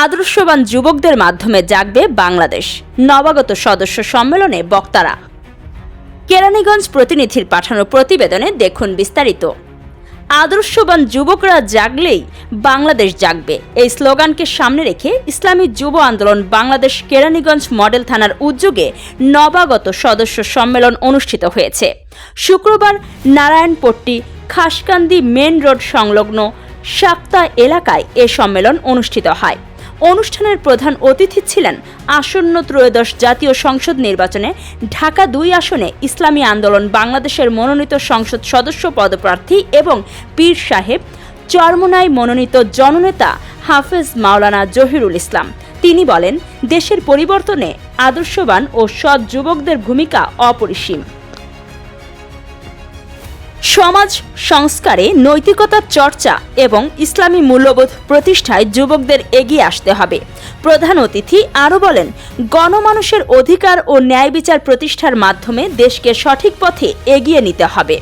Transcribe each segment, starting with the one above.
আদর্শবান যুবকদের মাধ্যমে জাগবে বাংলাদেশ। নবাগত সদস্য সম্মেলনে বক্তারা। কেরানীগঞ্জ প্রতিনিধির পাঠানো প্রতিবেদনে দেখুন বিস্তারিত। আদর্শবান যুবকরা জাগলেই বাংলাদেশ জাগবে, এই স্লোগানকে সামনে রেখে ইসলামী যুব আন্দোলন বাংলাদেশ কেরানীগঞ্জ মডেল থানার উদ্যোগে নবাগত সদস্য সম্মেলন অনুষ্ঠিত হয়েছে। শুক্রবার নারায়ণপট্টি খাসকান্দি মেন রোড সংলগ্ন সাক্তা এলাকায় এ সম্মেলন অনুষ্ঠিত হয়। অনুষ্ঠানের প্রধান অতিথি ছিলেন আসন্ন ত্রয়োদশ জাতীয় সংসদ নির্বাচনে ঢাকা ২ আসনে ইসলামী আন্দোলন বাংলাদেশের মনোনীত সংসদ সদস্য পদপ্রার্থী এবং পীর সাহেব চরমোনাই মনোনীত জননেতা হাফেজ মাওলানা জহিরুল ইসলাম। তিনি বলেন, দেশের পরিবর্তনে আদর্শবান ও সৎ যুবকদের ভূমিকা অপরিসীম। সমাজ সংস্কারে নৈতিকতার চর্চা এবং ইসলামী মূল্যবোধ প্রতিষ্ঠায় যুবকদের এগিয়ে আসতে হবে। প্রধান অতিথি আরও বলেন, গণমানুষের অধিকার ও ন্যায় বিচার প্রতিষ্ঠার মাধ্যমে দেশকে সঠিক পথে এগিয়ে নিতে হবে।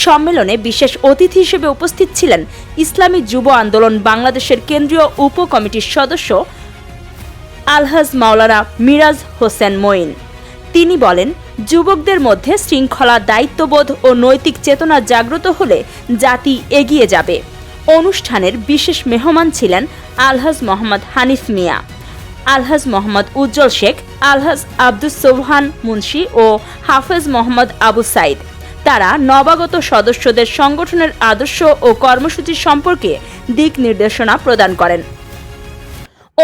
সম্মেলনে বিশেষ অতিথি হিসেবে উপস্থিত ছিলেন ইসলামী যুব আন্দোলন বাংলাদেশের কেন্দ্রীয় উপ কমিটির সদস্য আলহাজ মাওলানা মিরাজ হোসেন মঈন। তিনি বলেন, যুবকদের মধ্যে শৃঙ্খলা, দায়িত্ববোধ ও নৈতিক চেতনা জাগ্রত হলে জাতি এগিয়ে যাবে। অনুষ্ঠানের বিশেষ মেহমান ছিলেন আলহাজ মোহাম্মদ হানিফ মিয়া, আলহাজ মোহাম্মদ উজ্জ্বল শেখ, আলহাজ আব্দুস সোবহান মুন্সি ও হাফেজ মোহাম্মদ আবু সাইদ। তারা নবাগত সদস্যদের সংগঠনের আদর্শ ও কর্মসূচি সম্পর্কে দিক নির্দেশনা প্রদান করেন।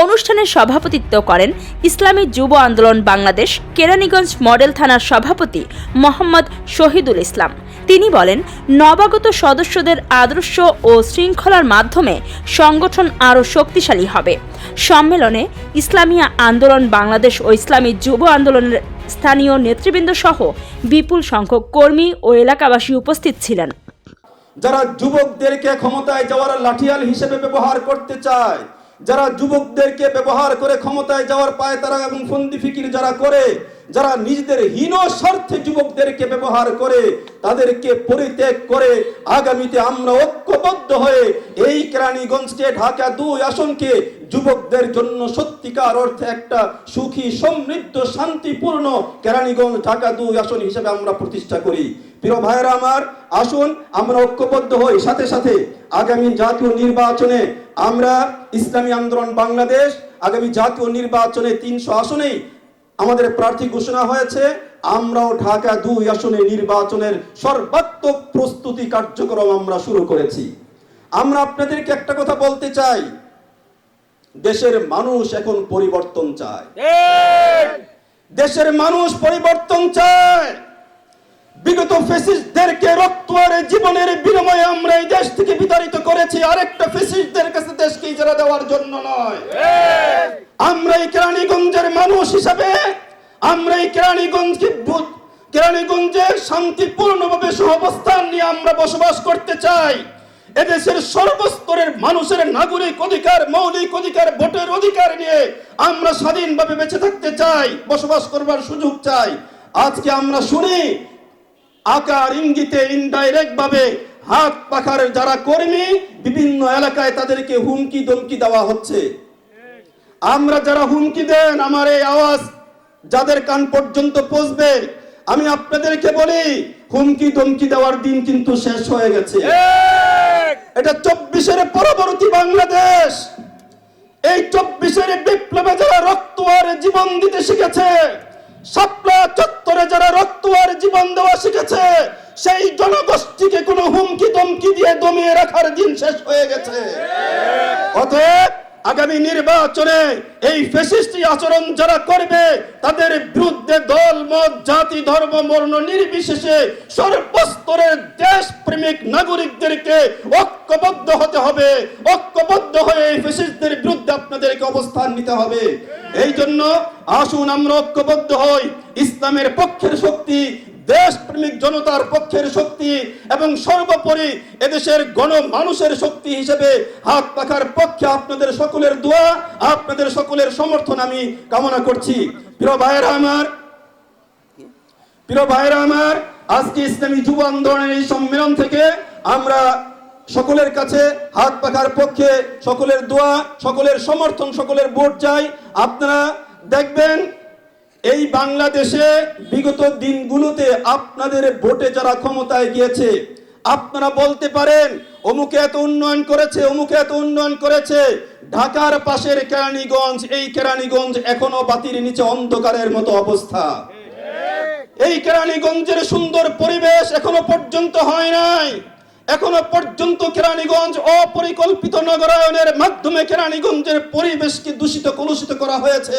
অনুষ্ঠানে সভাপতিত্ব করেন ইসলামী যুব আন্দোলন বাংলাদেশ কেরানীগঞ্জ মডেল থানার সভাপতি মোহাম্মদ শহীদুল ইসলাম। তিনি বলেন, নবাগত সদস্যদের আদর্শ ও শৃঙ্খলার মাধ্যমে সংগঠন আরও শক্তিশালী হবে। সম্মেলনে ইসলামী আন্দোলন বাংলাদেশ ও ইসলামী যুব আন্দোলনের স্থানীয় নেতৃবৃন্দ সহ বিপুল সংখ্যক কর্মী ও এলাকাবাসী উপস্থিত ছিলেন। যারা যুবকদেরকে ক্ষমতায় যাওয়ার লাঠিয়াল হিসেবে ব্যবহার করতে চায়, যারা যুবকদেরকে ব্যবহার করে ক্ষমতায় যাওয়ার পায়তারা এবং ফন্দি ফিকির যারা করে, যারা নিজেদের হীন স্বার্থে যুবকদেরকে ব্যবহার করে, তাদেরকে পরিত্যাগ করে আগামীতে আমরা ঐক্যবদ্ধ হয়ে এই কেরানীগঞ্জকে, ঢাকা ২ আসনকে যুবকদের জন্য সত্যিকার অর্থে একটা সুখী, সমৃদ্ধ, শান্তিপূর্ণ কেরানীগঞ্জ ঢাকা ২ আসন হিসেবে আমরা প্রতিষ্ঠা করি। প্রিয় ভাইরা আমার, আসুন আমরা ঐক্যবদ্ধ হই। সাথে সাথে আগামী জাতীয় নির্বাচনে আমরা ইসলামী আন্দোলন বাংলাদেশ আগামী জাতীয় নির্বাচনে ৩০০ আসনেই আমাদের প্রার্থী ঘোষণা হয়েছে। আমরাও ঢাকা ২ আসনে নির্বাচনের সর্বাত্মক প্রস্তুতি কার্যক্রম আমরা শুরু করেছি। আমরা আপনাদেরকে একটা কথা বলতে চাই, দেশের মানুষ এখন পরিবর্তন চায়। দেশের মানুষ পরিবর্তন চায়। বিগত ফ্যাসিস্টদেরকে রক্তোয়ারে জীবনের বিনিময়ে আমরা এই দেশ থেকে বিতাড়িত করেছি, আরেকটা ফ্যাসিস্টদের কাছে দেশকে ইজারা দেওয়ার জন্য নয়। আমরা এই কেরানীগঞ্জের মানুষ হিসাবে আমরা এই কেরানীগঞ্জে শান্তিপূর্ণভাবে সহাবস্থান নিয়ে আমরা বসবাস করতে চাই। এদেশের সর্বস্তরের মানুষের নাগরিক অধিকার, মৌলিক অধিকার, ভোটের অধিকার নিয়ে আমরা স্বাধীনভাবে বেঁচে থাকতে চাই, বসবাস করবার সুযোগ চাই। আজকে আমরা শুনি আকার ইঙ্গিতে, ইনডাইরেক্ট ভাবে হাত পাখার যারা কর্মী বিভিন্ন এলাকায় তাদেরকে হুমকি ধমকি দেওয়া হচ্ছে। আমরা যারা হুমকি দেন, আমার এই আওয়াজ যাদের কান পর্যন্ত পৌঁছবে, আমি আপনাদেরকে বলি, হুমকি ধমকি দেওয়ার দিন কিন্তু শেষ হয়ে গেছে। এটা ২৪-এর পরবর্তী বাংলাদেশ। এই ২৪-এর বিপ্লবে যারা রক্তোয়ার জীবন দিতে শিখেছে, শাপলা চত্বরে যারা রক্তোয়ার জীবন দেওয়া শিখেছে, সেই জনগোষ্ঠীকে কোনো হুমকি ধমকি দিয়ে দমিয়ে রাখার দিন শেষ হয়ে গেছে। অতএব আগামী নির্বাচনে এই ফ্যাসিস্টি আচরণ যারা করবে, তাদের বিরুদ্ধে দল, মত, জাতি, ধর্ম, বর্ণ নির্বিশেষে সর্বস্তরের দেশপ্রেমিক নাগরিকদেরকে ঐক্যবদ্ধ হতে হবে। ঐক্যবদ্ধ হয়ে এই ফ্যাসিস্টদের বিরুদ্ধে আপনাদেরকে অবস্থান নিতে হবে। এই জন্য আসুন আমরা ঐক্যবদ্ধ হই। ইসলামের পক্ষের শক্তি, দেশপ্রেমিক জনতার পক্ষের শক্তি এবং সর্বোপরি এদেশের গণমানুষের শক্তি হিসেবে হাত পাখার পক্ষে আপনাদের সকলের দোয়া, আপনাদের সকলের সমর্থন আমি কামনা করছি। প্রিয় ভাইরা আমার, আজকে ইসলামী যুব আন্দোলনের এই সম্মেলন থেকে আমরা সকলের কাছে হাত পাখার পক্ষে সকলের দোয়া, সকলের সমর্থন, সকলের ভোট চাই। আপনারা দেখবেন এই বাংলাদেশে বিগত দিনগুলোতে আপনাদের ভোটে যারা ক্ষমতায় গিয়েছে, আপনারা বলতে পারেন অমুকে এত উন্নয়ন করেছে, অমুকে এত উন্নয়ন করেছে। ঢাকার পাশের কেরানীগঞ্জ, এই কেরানীগঞ্জ এখনো বাতির নিচে অন্ধকারের মতো অবস্থা। এই কেরানীগঞ্জের সুন্দর পরিবেশ এখনো পর্যন্ত হয় নাই। এখনো পর্যন্ত কেরানীগঞ্জ অপরিকল্পিত নগরায়নের মাধ্যমে কেরানীগঞ্জের পরিবেশকে দূষিত কলুষিত করা হয়েছে।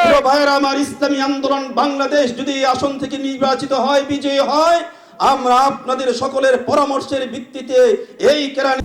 প্রিয় ভাইরা আমার, ইসলামী আন্দোলন বাংলাদেশ যদি এই আসন থেকে নির্বাচিত হয়, বিজয়ী হয়, আমরা আপনাদের সকলের পরামর্শের ভিত্তিতে এই কেরানী